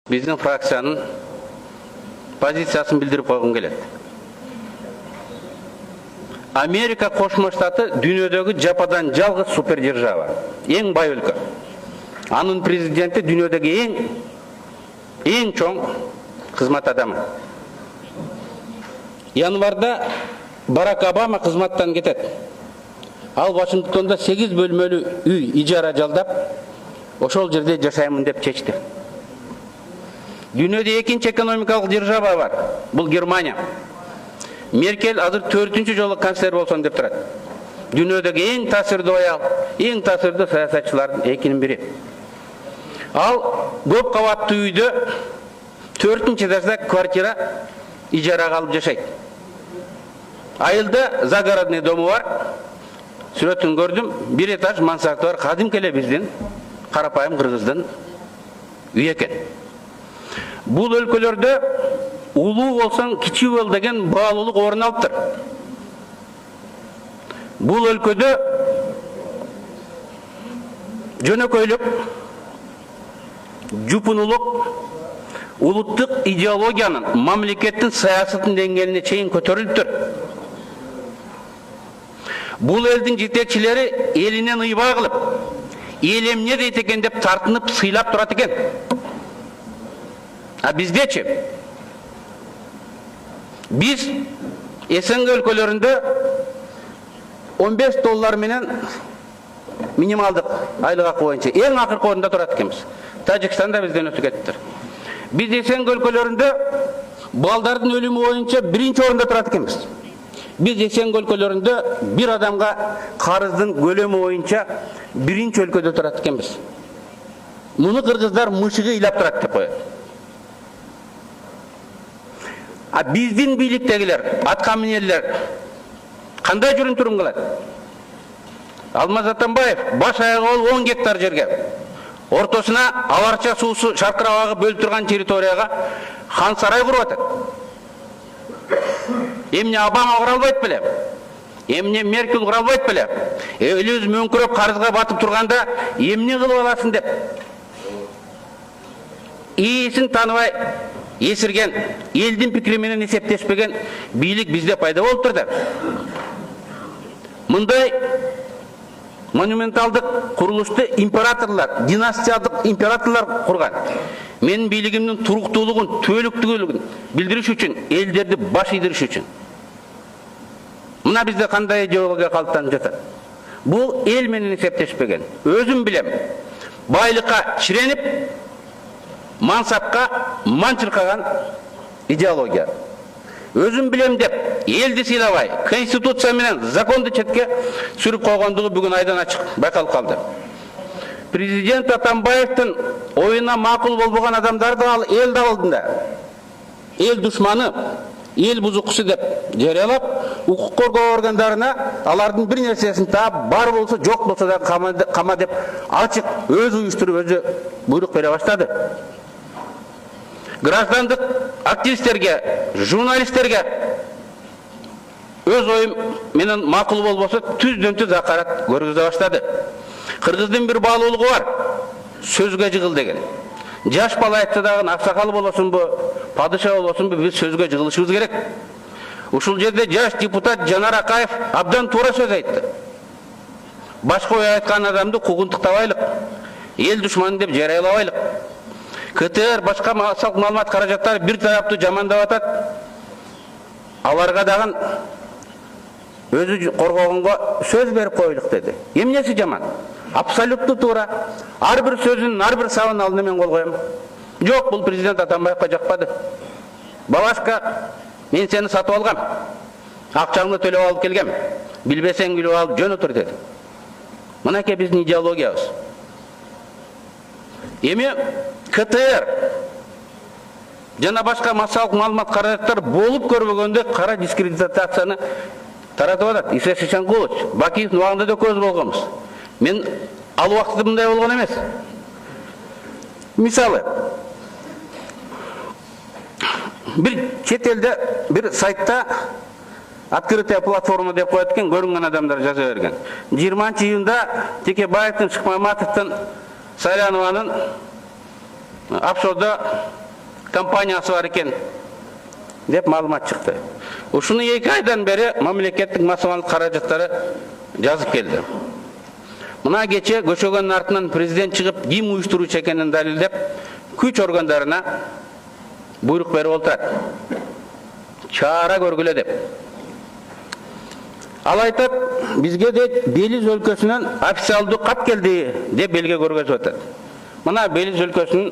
Біздің фракцияның позициясын білдіріп қойғым келеді. Америка Қошма Штаты дүниедегі жападан жалғыз супердержава, ең бай өлкө. Анын президенті дүниедегі ең чоң қызмат адамы. Январда Барак Обама қызматтан кетеді. Ал Вашингтонда 8 бөлмелі үй ижара жалдап, ошол жерде жашаймын деп чечти. Дүниеде екінші экономикалық держава бар. Бұл Германия. Меркель азыр 4-ші жолы канцлер болсын деп тұрады. Дүниедегі ең тасырды аял, ең тасырды саясатшылардың екінің бірі. Ал көп қабатты үйді 4-ші этажда квартира ижараға алып жашайды. Айылда загородный дому бар. Сүрөтүн көрдім, 1 этаж мансарты бар, кадимкеле биздин карапайым кыргыздын үй экен. Бұл өлкөлөрдө улуу болсаң кичүү бол деген баалуулук орун алыптыр. Бұл өлкөдө жөнөкөйлүк, жупунулук улуттук идеологиянын, мамлекеттин саясатын деңгээлине чейин көтөрүлүптүр. Бұл элдин жетекчилери элинен ыйбаа кылып, эл эмне дейт экен деп тартынып сыйлап турат экен. А биздечи? Biz СНГ өлкөлөрүндө $15 менен минималдык айлык акы боюнча эң акыркы орунда турат экенбиз. Тажикстанда бизден өтүп кетиптир. Биз СНГ өлкөлөрүндө балдардын өлүмү боюнча 1-чи орунда турат экенбиз. Biz СНГ өлкөлөрүндө bir адамга карыздын көлөмү боюнча 1-чи өлкөдө турат экенбиз. Муну кыргыздар мышыгы ыйлап турат деп коет. А биздин бийликтегилер, аткаминерлер кандай жүрүн турум кылат? Алмаз Атамбаев баш аягы 10 гектар жерге, ортосуна аларча суусу шаркырабагы бөлүп турган территорияга хан сарай куруп атат. Эмне Обама кура албайт беле? Эмне Меркель кура албайт беле? Элибиз мөңкүрөп карызга батып турганда эмне кылып аласың деп. Ээсин тааныбай есірген, елдің пікірі менен есептеспеген бийлик бизде пайда болуп турду. Мындай монументалдык курулушту императорлар, династиялык императорлар курган. Менин бийлигимдин туруктуулугун, түбөлүктүүлүгүн билдириш үчүн, элдерди баш ийдириш үчүн. Мына бизде кандай идеология калыптанып жатат? Бул эл менен есептешпеген. Өзүм билем. Байлыкка ширенип, мансапка манчыркаган идеология. Өзүм билем деп, элди сыйлабай, конституция менен законду четке сүрүп койгондугу бүгүн айдан ачык байкалып калды. Президент Атамбаевдин оюна макул болбогон адамдарды ал эл алдында эл душманы, эл бузукчусу деп жарыялап, укук коргоо органдарына алардын бир нерсесин таап, бар болсо жок болсо да кама деп ачык өз уюштуруп өзү буйрук бере баштады. Граждандык активисттерге, журналисттерге өз оюм менен макул болбосо түздөн-түз акарат көргүзө баштады. Кыргыздын бир баалуулугу бар, сөзгө жыгыл деген. Жаш бала айтса дагы аксакал болосунбу, падыша болосунбу, биз сөзгө жыгылышыбыз керек. Ушул жерде жаш депутат Жанар Акаев абдан туура сөз айтты. Башка ой айткан адамды куугунтуктабайлык, эл душманы деп жарыялабайлык. КТР башка маалымат каражаттары бир тараптуу жамандап атат. Аларга дагы өзү коргогонго сөз берип коюлук деди. Эмнеси жаман? Абсолюттуу туура. Ар бир сөзүн, ар бир сабын алдына мен кол коем. Жок, бул президент Атамбаевка жакпады. Бабашка, мен сени сатып алгам. Акчаңды төлөп алып келгем. Билбесең билип алып жөн отур деди. Мынакей биздин идеологиябыз. Эми КТР жана башка массалык маалымат каражаттар болуп көрбөгөндө кара дискредитацияны таратып атат. Иса Шишанкулович, Бакиевдин убагында да көз болгонбуз. Мен ал убакытта мындай болгон эмес. Мисалы, бир чет элде бир сайтта открытая платформа деп коет экен, көрүнгөн адамдар жаза берген. 20-июнда Текебаевдин, Шыкмаматовдун, Сайланованын офшорда компаниясы бар екен деп маалымат шықты. Ушуну 2 айдан бери мамлекеттик массалык каражаттары жазып келди. Мына кече көчөгөнүн артынан президент чыгып, ким уюштуруучу экенин далилдеп, күч органдарына буйрук берип отурат. Чара көргүлө деп. Ал айтат, бизге де Белиз өлкөсүнөн официалдуу кат келди деп белге көргөзүп атат. Мына Белиз өлкөсүнүн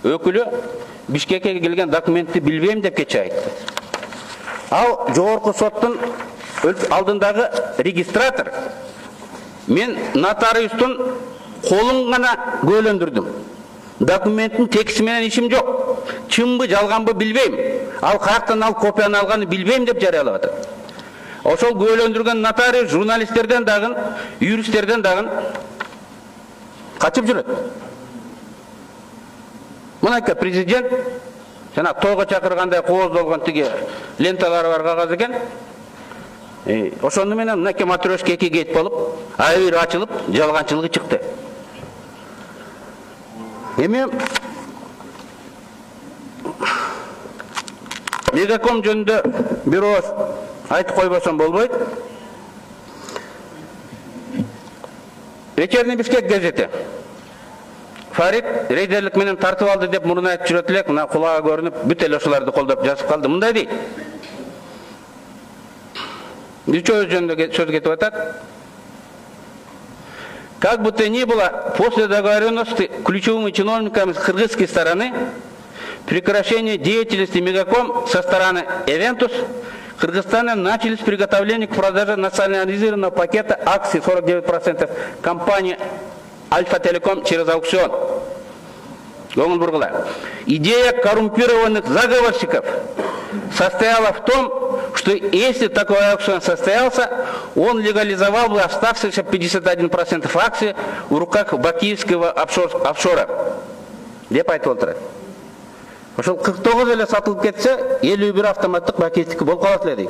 өкүлү Бишкекке келген документти билбейм деп кече айтты. Ал жогорку соттун алдындагы регистратор. Мен нотариустун колун гана көөлөндүрдүм. Документтин текси менен ишим жок. Чынбы, жалганбы билбейм. Ал каяктан ал копияны алганы билбейм деп жарыялап атат. Ошол көөлөндүргөн нотариус журналисттерден дагы, юристтерден дагы качып жүрөт. Мынакы президент жана тойго чакыргандай кооздолгон тиги ленталары бар кагаз экен. Ошону менен мынакы матрешка 2 кет болуп, айыр ачылып, жалганчылыгы чыкты. Эми Мегаком жөнүндө бир ооз айтып койбосом болбойт. Вечерний Бишкек газети Фарид рейдерлик менен тартып алды деп мурун айтып жүрөт элек, мына кулага көрүнүп, бүт эле ошолорду колдоп жазып калды. Мындай дейт. Ничего жөнүндө сөз кетип атат. Как бы то ни было, после договоренности ключевыми чиновниками с кыргызской стороны прекращение деятельности Мегаком со стороны Эвентус, Кыргызстана начались приготовления к продаже национализированного пакета акций 49% компании Альфа-Телеком через аукцион. Идея коррумпированных заговорщиков состояла в том, что если такой аукцион состоялся, он легализовал бы оставшиеся 51% акций в руках бакиевского офшора. Деп айтып отурат. Ошол 49 эле сатылып кетсе, 51 автоматтык бакиевтики болуп калат эле дейт.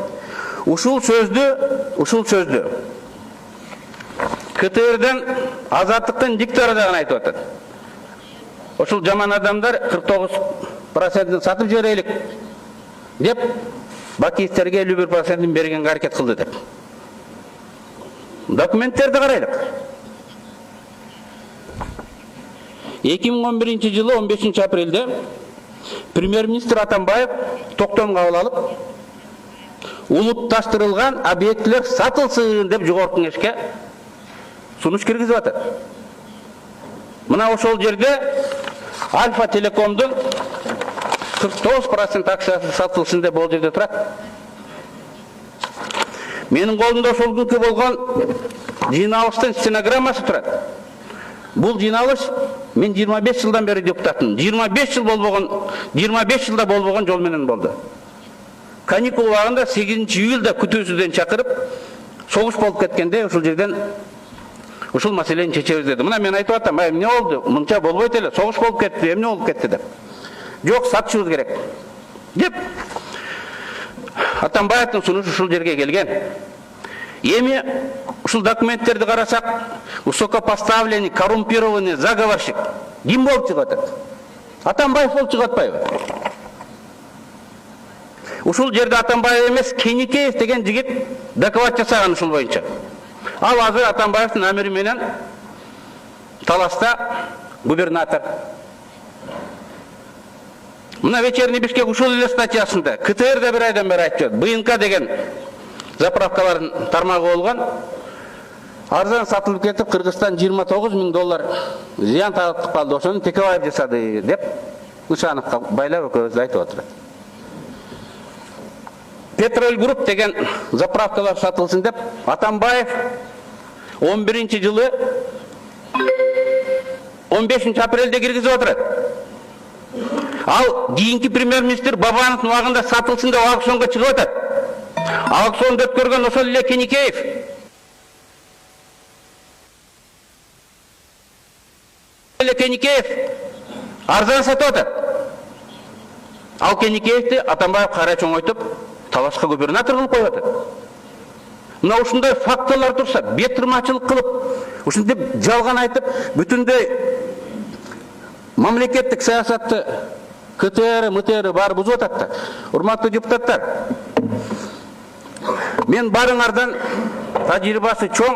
Ушул сөздү КТРден Азаттыктын диктори дагы айтып атат. Ошол жаман адамдар 49% сатып жиберелик деп бакиевтерге 51% бергенге аракет кылды деп. Документтерди карайлык. 2011 жылы 15 апрелде премьер-министр Атамбаев токтом кабыл алып, улутташтырылган объектилер сатылсын деп жогорку кеңешке сунуш киргизип атат. Мына ошол жерде Альфа-Телекомдун 49% акциясы сатылсын деп ол жерде турат. Менин колумда ошол күнкү болгон жыйналыштын стенограммасы турат. Бул жыйналыш мен 25 жылдан бери депутатмын. 25 жылда болбогон жол менен болду. Каникул убагында 8 июлда күтүүсүздөн чакырып, согуш болуп кеткенде ошол жерден ушул маселени чечебиз деди. Мына мен айтып атам, эмне болду? Мынча болбойт эле, согуш болуп кетти, эмне болуп кетти деп. Жок, сатышыбыз керек деп Атамбаевдин сунушу ушул жерге келген. Эми ушул документтерди карасак, высокопоставленный, коррумпированный заговорщик ким болуп чыгат? Атамбаев болуп чыгып атпайбы? Ушул жерде Атамбаев эмес, Кеникеев деген жигит доклад жасаган ушул боюнча. Ал азыр Атамбаевдин амири менен таласта губернатор. Мына вечерний Бишкек ушул эле статьясында КТРде бир айдан бери айтып жатат. БНК деген заправкалардын тармагы болгон. Арзан сатылып кетип, Кыргызстан $29 000 зыян тартып калды. Ошону Текебаев жасады деп Ушановго байлап экөөбүз айтып отурат. Петроль Групп деген заправкалар сатылсын деп Атамбаев 11 жылы 15 апрелде киргизип отурат. Ал кийинки премьер-министр Бабановдун убагында сатылсын деп аукционго чыгып атат. Аукционду өткөргөн ошол эле Кеникеев. Кеникеев арзан сатып атат. Ал Кеникеевди Атамбаев кара чоңойтуп, талашка губернатор кылып коюп атат. Мына ушундай фактылар турса, бетирмачылык кылып, ушинтип жалган айтып, бүтүндөй мамлекеттик саясатты КТР, МТР бар бұзып атты. Урматтуу депутаттар, мен барыңардан тажрыйбасы чоң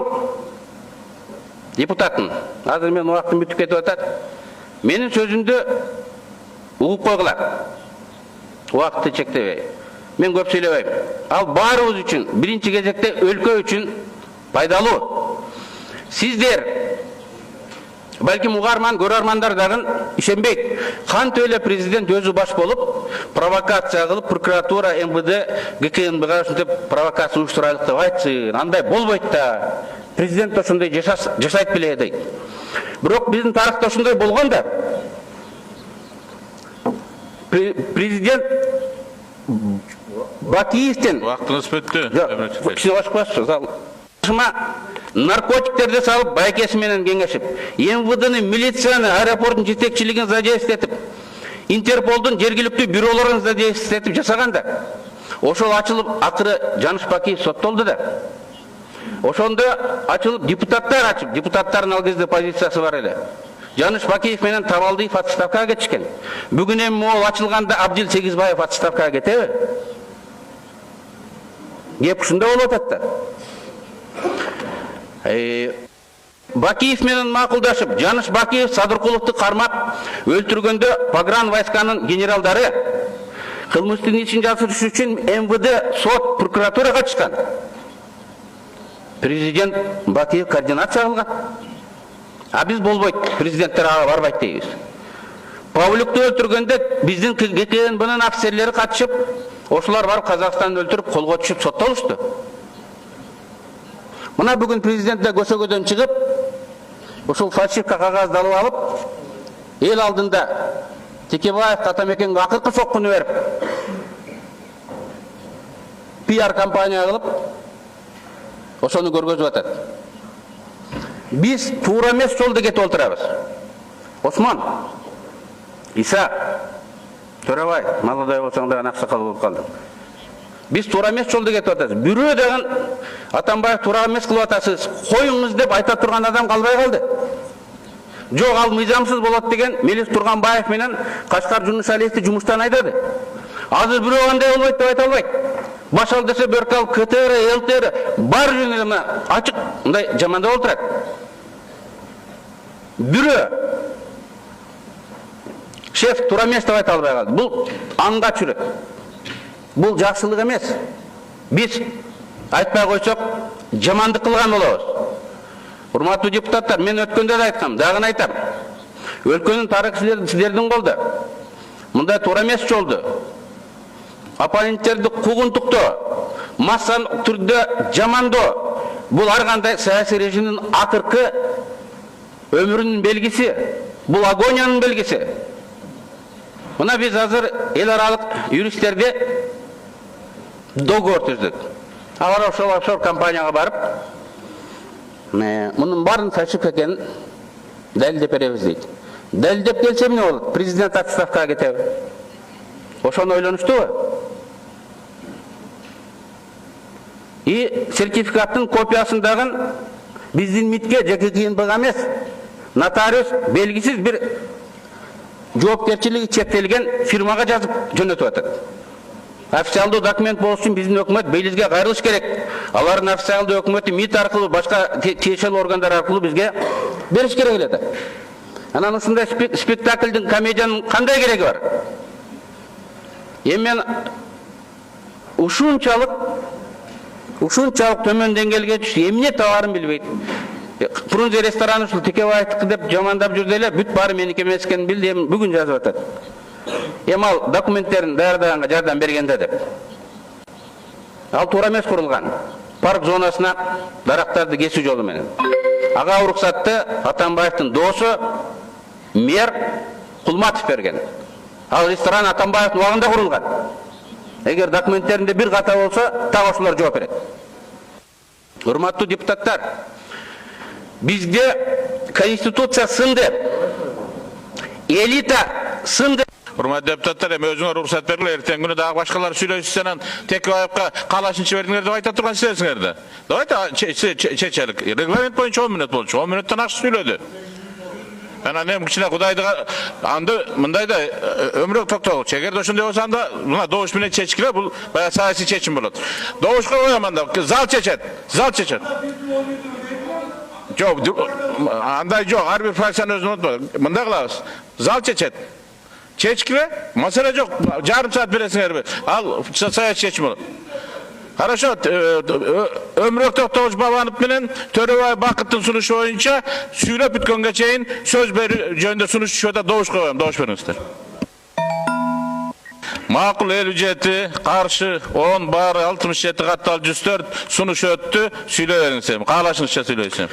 депутатын. Азыр мен уақытым бүтүп кетип атат. Менин сөзүмдү угуп койгула. Уақытты чектебей. Мен көп сүйлөбөйм. Ал баарыбыз үчүн, биринчи кезекте өлкө үчүн пайдалуу. Сиздер балким угарман, көрөрмандар дагы ишенбейт. Кантип эле президент өзү баш болуп, провокация кылып, прокуратура, МВД, ГКНБга ушинтип провокация уюштурайлык деп айтсын. Андай болбойт да. Президент ошондой жашайт беле дейт. Бирок биздин тарыхта ошондой болгон да. Президент Бакиевтен Вактыңыз бүттү. Киши башкасы. Наркотиктерди салып, байкеси менен кеңешип, МВДны, милицияны, аэропорттун жетекчилигин задействовать этип, Интерполдун жергиликтүү бюролорун задействовать этип жасаганда, ошол ачылып, акыры Жаныш Бакиев соттолду да. Ошондо ачылып, депутаттар ачып, депутаттардын ал кезде позициясы бар эле. Жаныш Бакиев менен Табалдиев отставкага кетишкен. Бүгүн эми могул ачылганда Абдил Сегизбаев отставкага кетеби? Кеп ушунда болуп атат да. Бакиев менен макулдашып, Жаныш Бакиев Садыркуловду кармап өлтүргөндө погран войсканын генералдары кылмыштын ишин жасырыш үчүн МВД, сот, прокуратурага катышкан. Президент Бакиев координация кылган. А биз болбойт, президенттер ага барбайт дейбиз. Павлюкту өлтүргөндө биздин ГКНБнын офицерлери катышып, ошолар барып Казакстанды өлтүрүп, колго түшүп соттолушту. Мына бүгүн президент көшөгөдөн чыгып, ошол фальшивка кагазды алып алып, эл алдында Текебаев Атамекенге акыркы соккуну берип, пиар компания кылып, ошону көргөзүп атат. Биз туура эмес жолдо кетип отурабыз. Осман, Иса, Төрөбай, молодой болсоң дагы аксакал болуп калдың. Биз туура эмес жолдо кетип атабыз. Бирөө дагы Атамбаев туура эмес кылып атасыз, коюңуз деп айта турган адам калбай калды. Жок, ал мыйзамсыз болот деген Мелис Турганбаев менен Кашкар Жунушалиевди жумуштан айдады. Азыр бирөө андай болбойт деп айта албайт. Баш ал десе бөркө алып КТР, ЛТР бар жөнү ачык мындай жамандап отурат. Бирөө шеф туура эмес деп айта албай калды. Бул анга чүрөт. Бул жакшылык эмес. Биз айтпай койсок жамандык кылган болобуз. Урматтуу депутаттар, мен өткөндө да айткам, дагы айтам. Өлкөнүн тарыхы сиздердин колдо. Мындай туура эмес жолду оппоненттерди куугунтуктоо, массалык түрдө жамандоо, бул ар кандай саясий режимдин акыркы өмүрүнүн белгиси, бул агониянын белгиси. Мына биз азыр эл аралык юристтерди договор түздүк. Алар ошол офшор компанияга барып, мунун баарын фальшивка экенин далилдеп беребиз дейт. Далилдеп келсе эмне болот? Президент отставкага кетеби? Ошону ойлонуштубу? И сертификаттын копиясындагы биздин МИДке жеке КНБга эмес, нотариус белгисиз бир жоопкерчилиги чектелген фирмага жазып жөнөтүп атат. Официалдуу документ болуш үчүн биздин өкмөт бейлизге кайрылыш керек. Алардын официалдуу өкмөтү МИД аркылуу, башка тиешелүү органдар аркылуу бизге бериш керек эле да. Анан ушундай спектаклдин, комедиянын кандай кереги бар? Эми мен ушунчалык төмөн деңгээлге түшүп, эмне табаарын билбейт. Фрунзе рестораны ушул Текебаевдики деп жамандап жүрдү эле, бүт баары меники эмес экенин билди, эми бүгүн жазып атат. Эми ал документтерин даярдаганга жардам бергенде деп. Ал туура эмес курулган. Парк зонасына дарактарды кесүү жолу менен. Ага уруксатты Атамбаевдин доосу мэр Кулматов берген. Ал ресторан Атамбаевдин убагында курулган. Эгер документтеринде бир ката болсо, так ошолор жооп берет. Урматтуу депутаттар, бизде конституция сынды, элита сынды. Урматтуу депутаттар, эми өзүңөр уруксат бергиле, эртең күнү дагы башкалар сүйлөшүшсенен Текебаевка калашынчы бердиңер деп айта турган силерсиңер да. Давайте чечелик. Регламент боюнча 10 мүнөт болчу. 10 мүнөттөн ашык сүйлөдү. Ana nem kişine Kudaydı andı mınday da ömrük toktol. Çeker doşun olsan da buna doğuş bile çeçkile bu bayağı siyasi çeçim болады. Doğuşka koyamanda zal çeçet. Zal çeçet. Yok anday yok. Her bir fraksiyanın özünü unutma. Mınday kılavuz. Zal çeçet. Çeçkile masala yok. Yarım saat bilesin her bir. Al siyasi çeçim olur. Хорошо, ömrük toktoluş babanıp bilen Törevay Bakıt'ın sunuşu oyunca süylep bütkönge çeyin söz beri jönde sunuş şöyle doğuş koyalım, doğuş verin. Makul el ücreti karşı 10 bar 67 kattal 104 sunuş öttü. Süyleyerinsem. Kalaşınızca süyleyesem.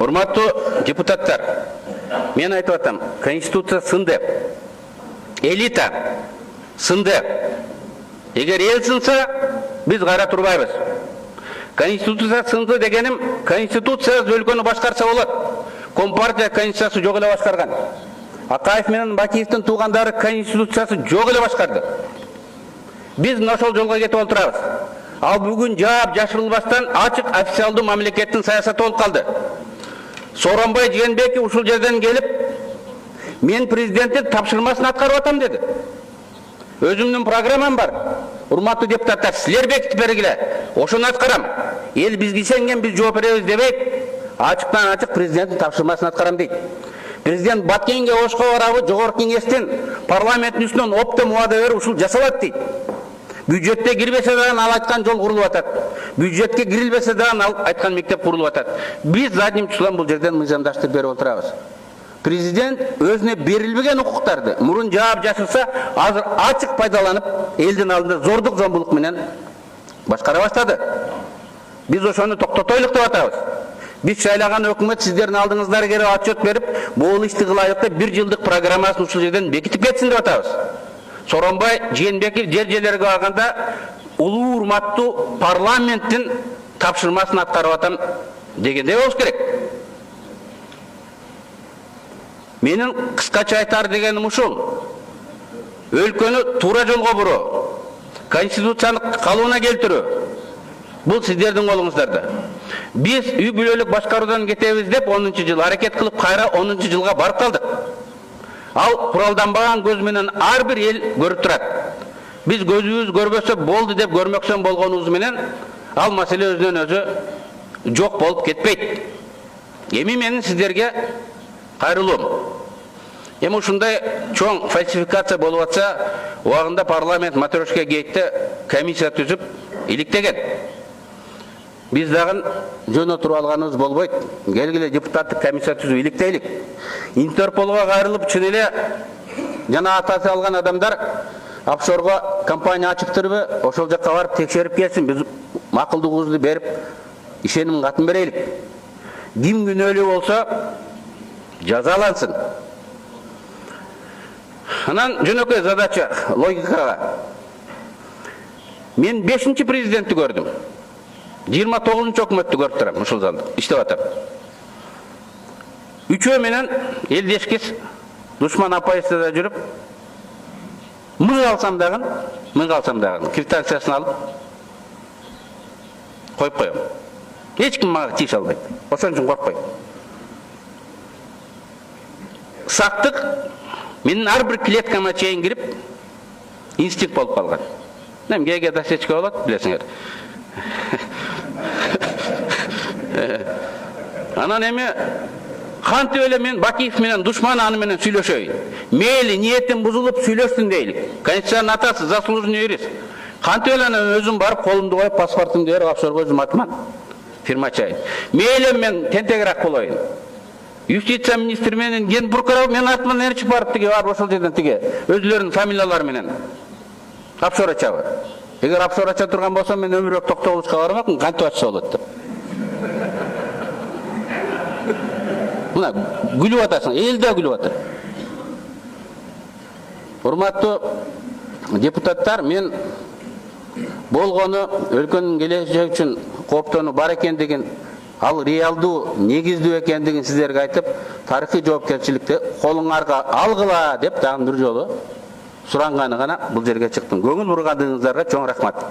Урматтуу депутаттар, мен айтып атам, конституция сынды. Элита сынды. Егер ел сынса, biz кайра турбайбыз. Конституция сынды дегеним, конституция өлкөнү башкарса болот. Компартия конституциясы жок эле башкарган. Акаев менен Бакиевдин туугандары конституциясы жок эле башкарды. Биз ошол жолго кетип отурабыз. Ал бүгүн жаап жашырылбастан ачык официалдуу мамлекеттин саясаты болуп калды. Сооронбай Жээнбеков ушул жерден келип, мен президенттин тапшырмасын аткарып атам деди. Өзүмдүн программам бар. Урматтуу депутаттар, силер бекитип бергиле. Ошону аткарам. Эл бизге ишенген, биз жооп беребиз дебейт. Ачыктан ачык президенттин тапшырмасын аткарам дейт. Президент Баткенге ошко барабы, жогорку кеңештин парламенттин үстүнөн оптом убада берип ушул жасалат дейт. Бюджетте кирбесе дагы ал айткан жол курулуп атат. Бюджетке кирилбесе дагы ал айткан мектеп курулуп атат. Биз задним числом бул жерден мыйзамдаштырып берип отурабыз. Президент өзүнө берилбеген укуктарды мурун жаап жашырса, азыр ачык пайдаланып, элдин алдында зордук зомбулук менен башкара баштады. Биз ошону токтотойлук деп атабыз. Биз шайлаган өкмөт сиздердин алдыңыздарга келип отчет берип, бул ишти кылайык деп 1 жылдык программасын ушул жерден бекитип кетсин деп атабыз. Сооронбай Жээнбеков жер-жерлерге барганда улуу урматтуу парламенттин тапшырмасын аткарып атам дегендей болуш керек. Менин кыскача айтар дегеним ушул. Өлкөнү туура жолго буруу, конституцияны калыбына келтирүү. Бул сиздердин колуңуздарда. Биз үй бүлөлүк башкаруудан кетебиз деп 10-жыл аракет кылып, кайра 10-жылга барып калдык. Ал куралданбаган көз менен ар бир эл көрүп турат. Биз көзүбүз көрбөсө болду деп көрмөксөн болгонубуз менен ал маселе өзүнөн өзү жок болуп кетпейт. Эми менин сиздерге кайрылуум. Эми ушундай чоң фальсификация болуп атса, убагында парламент матрешка гейтте комиссия түзүп иликтеген. Биз дагы жөн туруп алганыбыз болбойт. Келгиле депутаттык комиссия түзүп иликтейлик. Интерполго кайрылып, чын эле жана атасы алган адамдар офшорго компания ачыптырбы, ошол жакка барып текшерип келсин. Биз макулдугубузду берип, ишеним катын берелик. Ким күнөөлүү болсо жазалансын. Анан жөнөкөй задача логикага. Мен 5-чи президентти көрдүм. 29-чу өкмөттү көрүп турам, ушул залда иштеп атам. Үчөө менен элдешкис душман оппозицияда жүрүп, мыг алсам дагы, квитанциясын алып коюп коем. Эч ким мага тийише албайт. Ошон үчүн коркпойм. Сактык менин ар бир клеткама чейин кирип, инстинкт болуп калган. Кээге дасечка болот, билесиңер. Анан эми кантип эле мен Бакиев менен душман аны менен сүйлөшөйүн. Мейли ниетин бузулуп сүйлөштүн дейли. Конституциянын атасы заслуженный юрист. Кантип эле өзүм барып колумду коюп паспортумду берип офшорго өзүм атман. Фирма чайын. Мейли мен тентегирээк болоюн. Юстиция министри менен ген прокурор мен атман эр чыгып барып тиге барып ошол жерден тиге өзүлөрүнүн фамилиялары менен офшор ачабы. Эгер офшор ача турган болсо мен өмүрөк токтогулушка бармакмын, кантип ачса болот деп. Мына күлүп атасың, эл да күлүп атат. Урматтуу депутаттар, мен болгону өлкөнүн келечеги үчүн кооптонуу бар экендигин, ал реалдуу, негиздүү экендигин сиздерге айтып, тарыхый жоопкерчиликти колуңарга алгыла деп дагы бир жолу суранганы гана бул жерге чыктым. Көңүл бургандыгыңыздарга чоң рахмат.